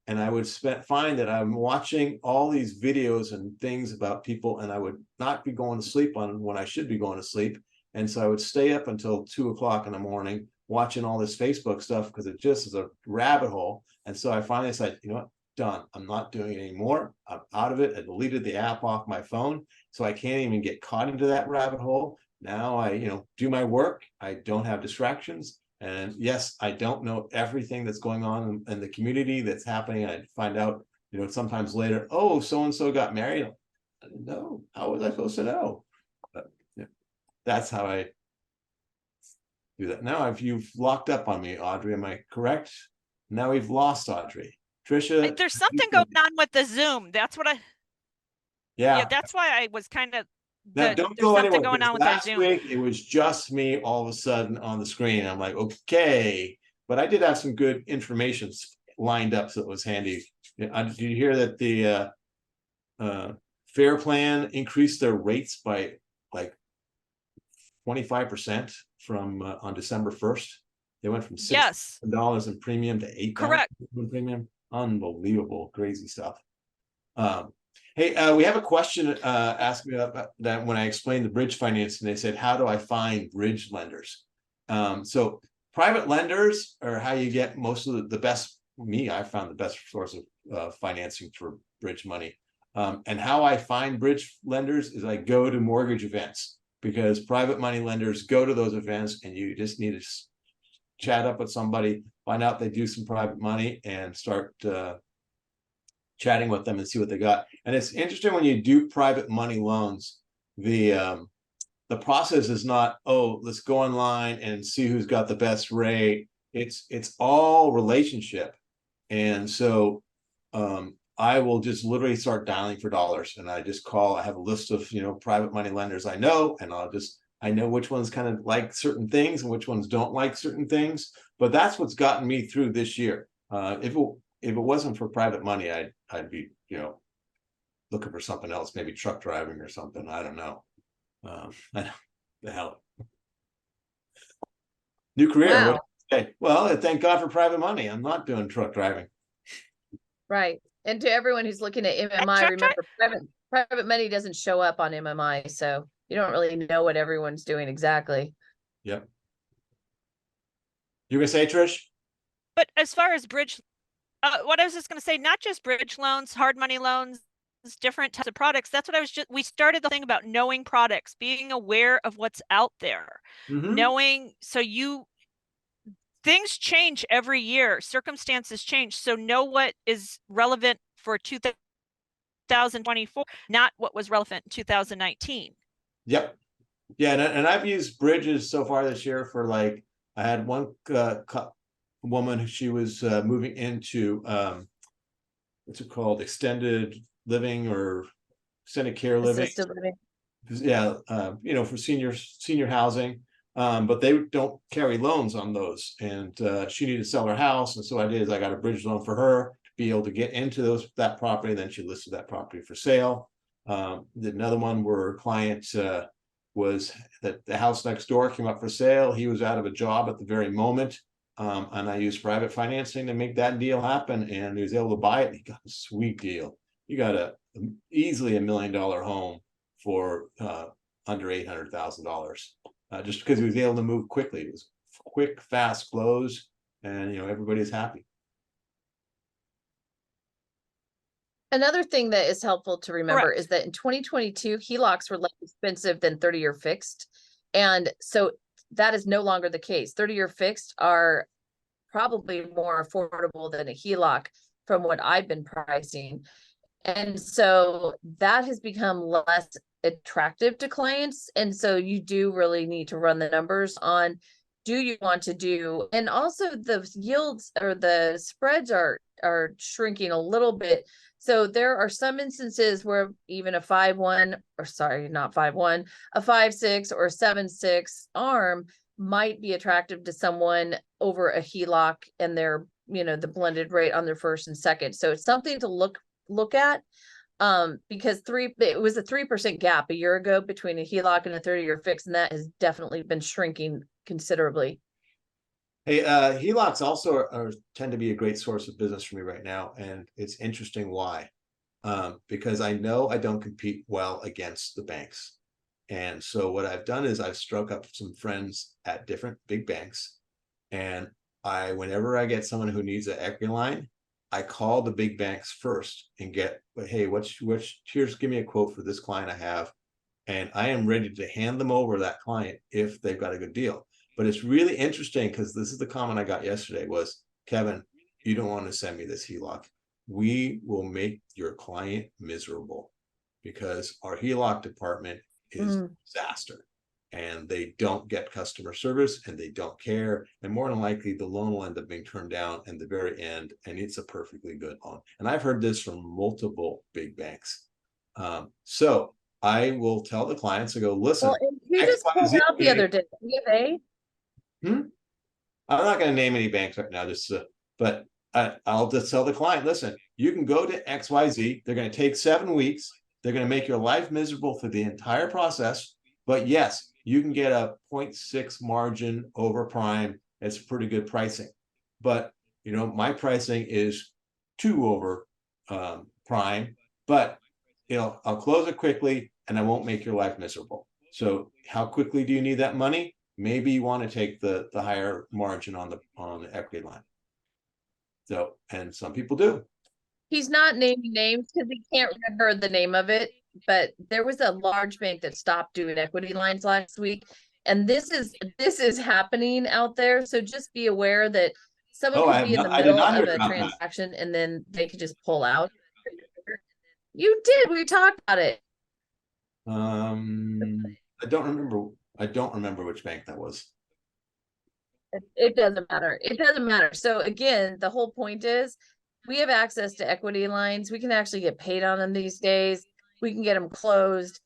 and I would find that I'm watching all these videos and things about people and I would not be going to sleep on when I should be going to sleep. And so I would stay up until 2 o'clock in the morning watching all this Facebook stuff because it just is a rabbit hole. And so I finally said, you know what? Done. I'm not doing it anymore. I'm out of it. I deleted the app off my phone. So I can't even get caught into that rabbit hole. Now I, do my work. I don't have distractions. And yes, I don't know everything that's going on in the community that's happening. I find out, sometimes later, oh, so-and-so got married. I didn't know. How was I supposed to know? But yeah, that's how I do that. Now, if you've locked up on me, Audrey, am I correct? Now we've lost Audrey. Tricia. There's something going on with the Zoom. That's what yeah, that's why I was kind of now don't there's go something anywhere. going on with our Last Zoom. week it was just me all of a sudden on the screen. I'm like, okay, but I did have some good information lined up, so it was handy. Did you hear that the Fair Plan increased their rates by like 25% from on December 1st? They went from $6 in premium to $8 Correct. in premium. Unbelievable, crazy stuff. Hey, we have a question asking about that when I explained the bridge financing. They said, how do I find bridge lenders? So private lenders are how you get most of the best, I found the best source of financing for bridge money. And how I find bridge lenders is I go to mortgage events because private money lenders go to those events and you just need to chat up with somebody, find out they do some private money and start chatting with them and see what they got. And it's interesting when you do private money loans, the process is not, oh, let's go online and see who's got the best rate. It's all relationship. And so I will just literally start dialing for dollars and I just call. I have a list of private money lenders I know, and I know which ones kind of like certain things and which ones don't like certain things. But that's what's gotten me through this year. If it wasn't for private money, I'd be, looking for something else, maybe truck driving or something. I don't know. The hell. New career. Wow. Well, thank God for private money. I'm not doing truck driving. Right. And to everyone who's looking at MMI, remember private money doesn't show up on MMI. So you don't really know what everyone's doing exactly. Yep. You gonna say, Trish? But as far as bridge, what I was just going to say, not just bridge loans, hard money loans, different types of products. That's what we started the thing about knowing products, being aware of what's out there, knowing, things change every year, circumstances change. So know what is relevant for 2024, not what was relevant in 2019. Yep. Yeah. And I've used bridges so far this year for I had one woman, she was moving into what's it called, extended living or extended care living. Assisted living. Yeah, for senior housing. But they don't carry loans on those, and she needed to sell her house, and so I got a bridge loan for her to be able to get into that property. And then she listed that property for sale. Did another one where a client was that the house next door came up for sale. He was out of a job at the very moment, and I used private financing to make that deal happen, and he was able to buy it. He got a sweet deal. He got easily $1 million home for under $800,000, just because he was able to move quickly. It was quick, fast close, and everybody's happy. Another thing that is helpful to remember Correct. is that in 2022, HELOCs were less expensive than 30-year fixed. And so that is no longer the case. 30-year fixed are probably more affordable than a HELOC from what I've been pricing. And so that has become less attractive to clients. And so you do really need to run the numbers on, do you want to do, and also the yields or the spreads are shrinking a little bit. So there are some instances where even a 5-1, or sorry, not 5-1, a 5-6 or 7-6 ARM might be attractive to someone over a HELOC and their, the blended rate on their first and second. So it's something to look at, because it was a 3% gap a year ago between a HELOC and a 30-year fix, and that has definitely been shrinking considerably. Hey, HELOCs also tend to be a great source of business for me right now, and it's interesting why. Because I know I don't compete well against the banks. And so what I've done is I've struck up some friends at different big banks, and whenever I get someone who needs an equity line, I call the big banks first and get, hey, here's, give me a quote for this client I have, and I am ready to hand them over that client if they've got a good deal. But it's really interesting, because this is the comment I got yesterday was, Kevin, you don't want to send me this HELOC. We will make your client miserable, because our HELOC department is a disaster, and they don't get customer service, and they don't care. And more than likely, the loan will end up being turned down in the very end, and it's a perfectly good loan. And I've heard this from multiple big banks. So I will tell the clients, I go, listen, Well, you just pulled out the other day, BofA. I'm not going to name any banks right now, but I'll just tell the client, listen, you can go to XYZ. They're going to take 7 weeks. They're going to make your life miserable through the entire process. But yes, you can get a 0.6 margin over prime. It's pretty good pricing. But, my pricing is 2 over prime. But, I'll close it quickly, and I won't make your life miserable. So how quickly do you need that money? Maybe you want to take the higher margin on the equity line. So, and some people do. He's not naming names because he can't remember the name of it, but there was a large bank that stopped doing equity lines last week, and this is happening out there. So just be aware that someone could be in the middle of a transaction and then they could just pull out. You did. We talked about it. I don't remember which bank that was. It doesn't matter. It doesn't matter. So again, the whole point is we have access to equity lines. We can actually get paid on them these days. We can get them closed.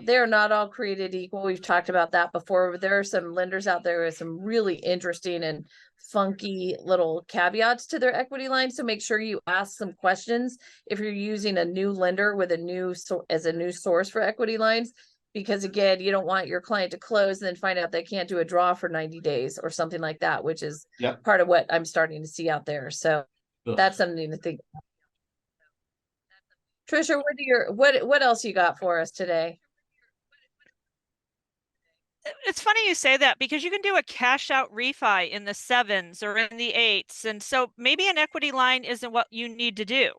They are not all created equal. We've talked about that before, but there are some lenders out there with some really interesting and funky little caveats to their equity lines. So make sure you ask some questions if you're using a new lender with a new source for equity lines. Because again, you don't want your client to close and then find out they can't do a draw for 90 days or something like that, which is part of what I'm starting to see out there. So that's something to think about. Tricia, what else you got for us today? It's funny you say that, because you can do a cash out refi in the 7s or in the 8s. And so maybe an equity line isn't what you need to do.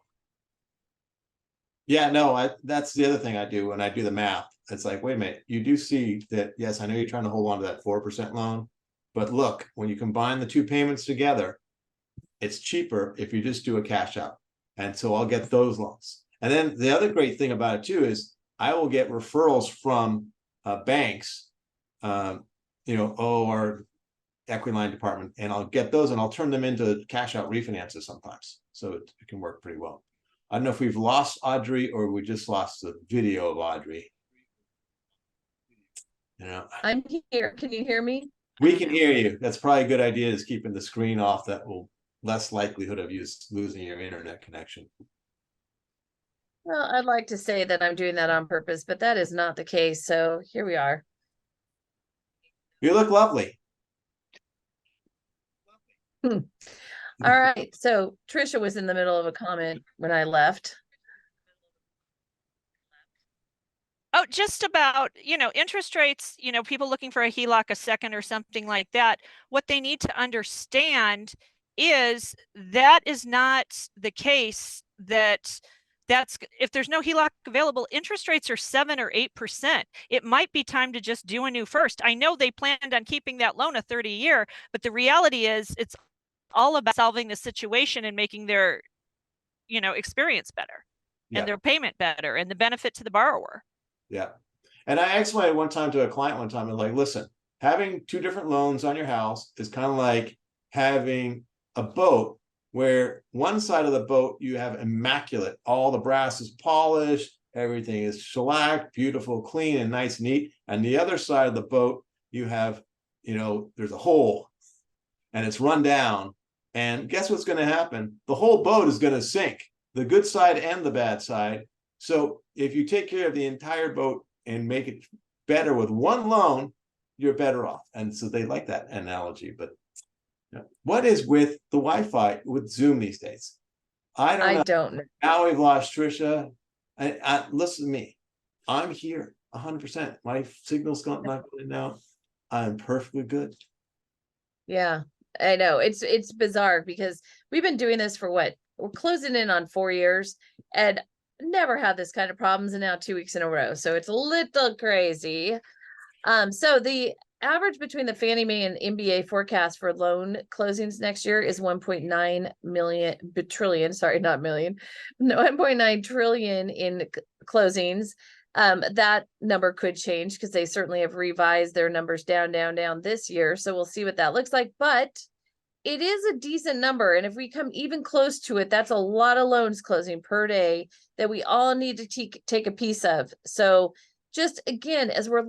Yeah, no, that's the other thing I do when I do the math. It's like, wait a minute, you do see that, yes, I know you're trying to hold on to that 4% loan, but look, when you combine the 2 payments together, it's cheaper if you just do a cash out. And so I'll get those loans. And then the other great thing about it too is I will get referrals from banks, our equity line department, and I'll get those and I'll turn them into cash out refinances sometimes. So it can work pretty well. I don't know if we've lost Audrey or we just lost the video of Audrey. I'm here. Can you hear me? We can hear you. That's probably a good idea, is keeping the screen off. That will less likelihood of you losing your internet connection. Well, I'd like to say that I'm doing that on purpose, but that is not the case. So here we are. You look lovely. All right. So Tricia was in the middle of a comment when I left. Oh, just about, interest rates, people looking for a HELOC a second or something like that. What they need to understand is that is not the case that's if there's no HELOC available, interest rates are 7 or 8%. It might be time to just do a new first. I know they planned on keeping that loan a 30-year, but the reality is it's all about solving the situation and making their, experience better and their payment better and the benefit to the borrower. Yeah. And I explained one time to a client one time, I was like, listen, having two different loans on your house is kind of like having a boat where one side of the boat you have immaculate, all the brass is polished, everything is shellacked, beautiful, clean, and nice, neat. And the other side of the boat, you have, there's a hole and it's run down. And guess what's going to happen? The whole boat is going to sink, the good side and the bad side. So if you take care of the entire boat and make it better with one loan, you're better off. And so they like that analogy. But what is with the Wi-Fi with Zoom these days? I don't know. Now we've lost Tricia. Listen to me. I'm here 100%. My signal's not going now. I'm perfectly good. Yeah, I know. It's bizarre because we've been doing this for what? We're closing in on 4 years and never had this kind of problems, and now 2 weeks in a row. So it's a little crazy. So the average between the Fannie Mae and MBA forecast for loan closings next year is 1.9 trillion. Sorry, not million. No, 1.9 trillion in closings. That number could change because they certainly have revised their numbers down this year. So we'll see what that looks like. But it is a decent number. And if we come even close to it, that's a lot of loans closing per day that we all need to take a piece of. So just again, as we're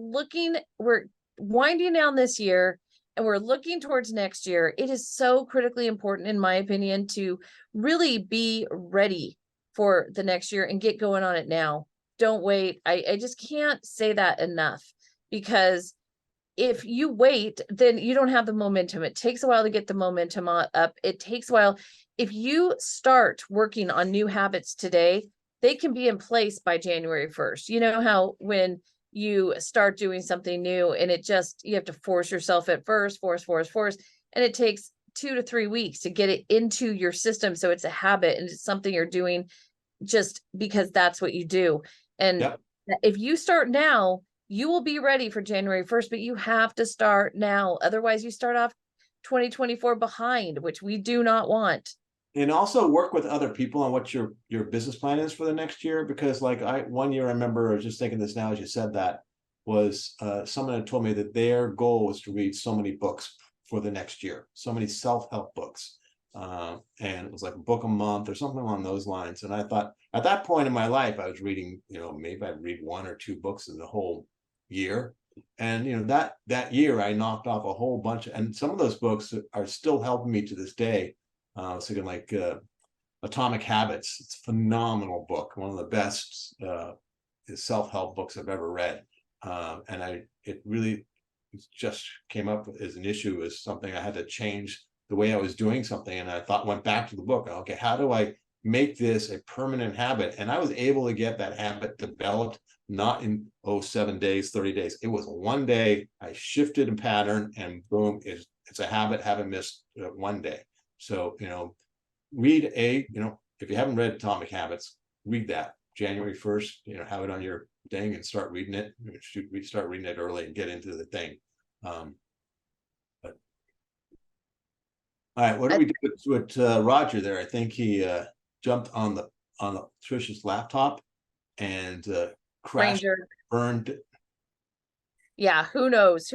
winding down this year and we're looking towards next year, it is so critically important, in my opinion, to really be ready for the next year and get going on it now. Don't wait. I just can't say that enough, because if you wait, then you don't have the momentum. It takes a while to get the momentum up. It takes a while. If you start working on new habits today, they can be in place by January 1st. You know how when you start doing something new and you have to force yourself at first, force. And it takes 2 to 3 weeks to get it into your system. So it's a habit and it's something you're doing just because that's what you do. And if you start now, you will be ready for January 1st, but you have to start now. Otherwise you start off 2024 behind, which we do not want. And also work with other people on what your business plan is for the next year. Because one year, I remember, I was just thinking this now as you said that, was someone had told me that their goal was to read so many books for the next year, so many self-help books. And it was like a book a month or something along those lines. And I thought at that point in my life, I was reading, maybe I'd read 1 or 2 books in the whole year. And, that year I knocked off a whole bunch. And some of those books are still helping me to this day. I was thinking like Atomic Habits. It's a phenomenal book. One of the best self-help books I've ever read. And it really just came up as an issue, as something I had to change the way I was doing something. And I went back to the book. Okay, how do I make this a permanent habit? And I was able to get that habit developed, not in 7 days, 30 days. It was one day. I shifted a pattern and boom, it's a habit. Haven't missed one day. So, read if you haven't read Atomic Habits, read that January 1st, have it on your thing and start reading it. Start reading it early and get into the thing. But all right, what do we do with Roger there? I think he jumped on the Tricia's laptop and crashed, burned. Yeah, who knows?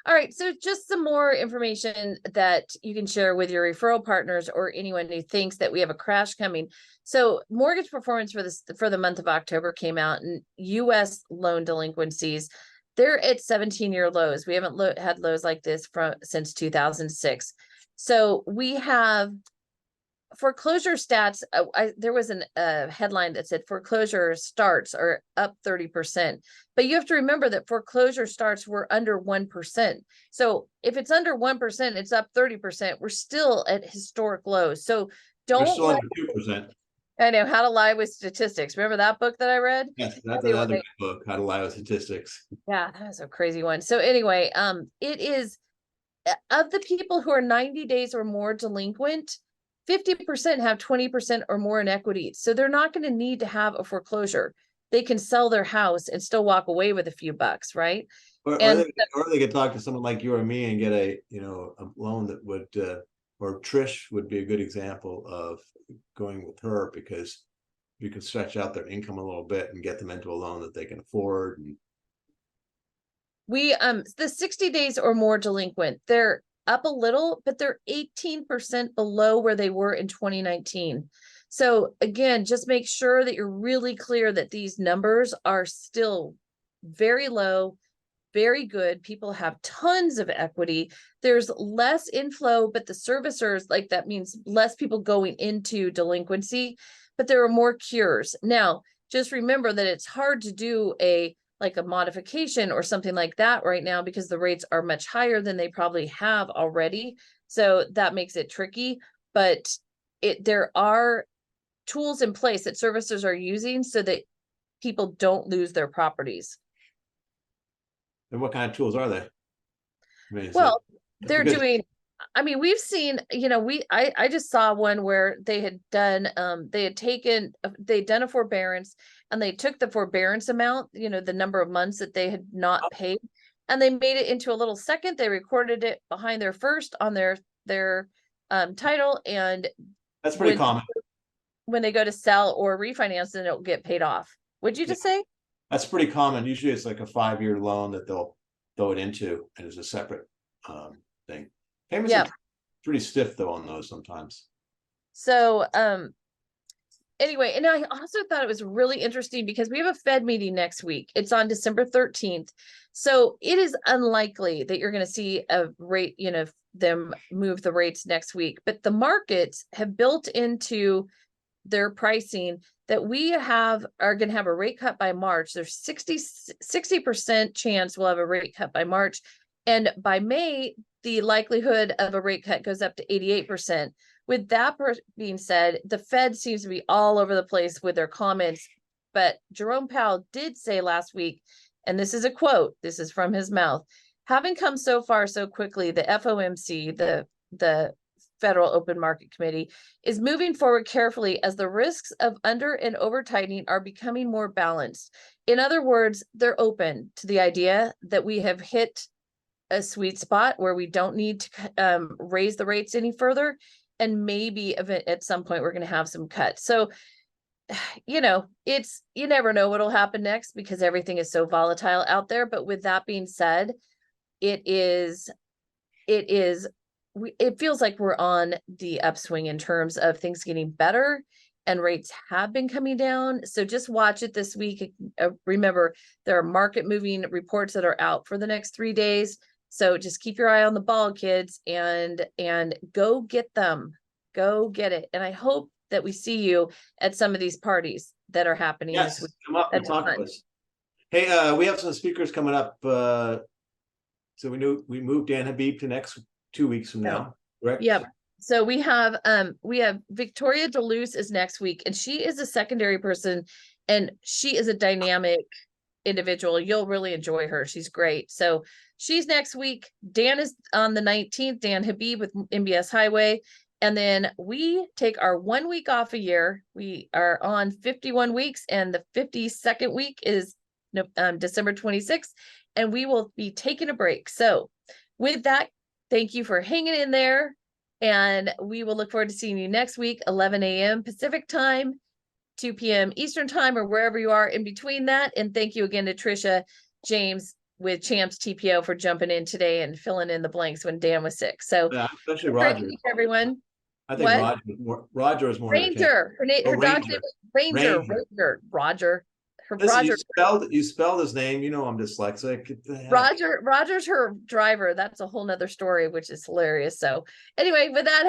All right, so just some more information that you can share with your referral partners or anyone who thinks that we have a crash coming. So mortgage performance for the month of October came out, and U.S. loan delinquencies, they're at 17-year lows. We haven't had lows like this since 2006. So we have foreclosure stats, there was a headline that said foreclosure starts are up 30%, but you have to remember that foreclosure starts were under 1%. So if it's under 1%, it's up 30%. We're still at historic lows. So They're don't still let, under 2%. I know How to Lie with Statistics. Remember that book that I read? Yes, that's another good book, How to Lie with Statistics. Yeah, that was a crazy one. So anyway, it is of the people who are 90 days or more delinquent, 50% have 20% or more in equity. So they're not going to need to have a foreclosure. They can sell their house and still walk away with a few bucks, right? Or they could talk to someone like you or me and get a loan that would, or Trish would be a good example of going with her, because you can stretch out their income a little bit and get them into a loan that they can afford. And we the 60 days or more delinquent, they're up a little, but they're 18% below where they were in 2019. So again, just make sure that you're really clear that these numbers are still very low, very good. People have tons of equity. There's less inflow, but the servicers, like, that means less people going into delinquency, but there are more cures. Now, just remember that it's hard to do a modification or something like that right now, because the rates are much higher than they probably have already. So that makes it tricky, but there are tools in place that servicers are using so that people don't lose their properties. And what kind of tools are they? I mean, well, they're doing, I mean, we've seen, I just saw one where they had done, they'd done a forbearance, and they took the forbearance amount, the number of months that they had not paid, and they made it into a little second. They recorded it behind their first on their title, and that's pretty common. When they go to sell or refinance, then it'll get paid off. What'd you just say? That's pretty common. Usually it's like a 5-year loan that they'll throw it into, and it's a separate thing. Payments are pretty stiff though on those sometimes. So anyway, and I also thought it was really interesting because we have a Fed meeting next week. It's on December 13th. So it is unlikely that you're going to see a rate, them move the rates next week, but the markets have built into their pricing that we are going to have a rate cut by March. There's 60% chance we'll have a rate cut by March. And by May, the likelihood of a rate cut goes up to 88%. With that being said, the Fed seems to be all over the place with their comments. But Jerome Powell did say last week, and this is a quote, this is from his mouth, having come so far so quickly, the FOMC, the Federal Open Market Committee, is moving forward carefully as the risks of under and over tightening are becoming more balanced. In other words, they're open to the idea that we have hit a sweet spot where we don't need to raise the rates any further. And maybe at some point we're going to have some cuts. So, you never know what'll happen next because everything is so volatile out there. But with that being said, it feels like we're on the upswing in terms of things getting better, and rates have been coming down. So just watch it this week. Remember, there are market moving reports that are out for the next 3 days. So just keep your eye on the ball, kids, and go get them. Go get it. And I hope that we see you at some of these parties that are happening this week. Come up and talk to us. Hey, we have some speakers coming up. So we moved Dan Habib to next 2 weeks from now, correct? Yep. So we have Victoria DeLuce is next week, and she is a secondary person, and she is a dynamic individual. You'll really enjoy her. She's great. So she's next week. Dan is on the 19th, Dan Habib with MBS Highway. And then we take our 1 week off a year. We are on 51 weeks, and the 52nd week is December 26th, and we will be taking a break. So with that, thank you for hanging in there, and we will look forward to seeing you next week, 11 a.m. Pacific time, 2 p.m. Eastern time, or wherever you are in between that. And thank you again to Tricia James with Champs TPO for jumping in today and filling in the blanks when Dan was sick. So especially Roger. Everyone. I think Roger is more Ranger. Her dog's name is Ranger. Roger. Listen, you spelled his name. I'm dyslexic. Roger's her driver. That's a whole nother story, which is hilarious. So anyway, with that.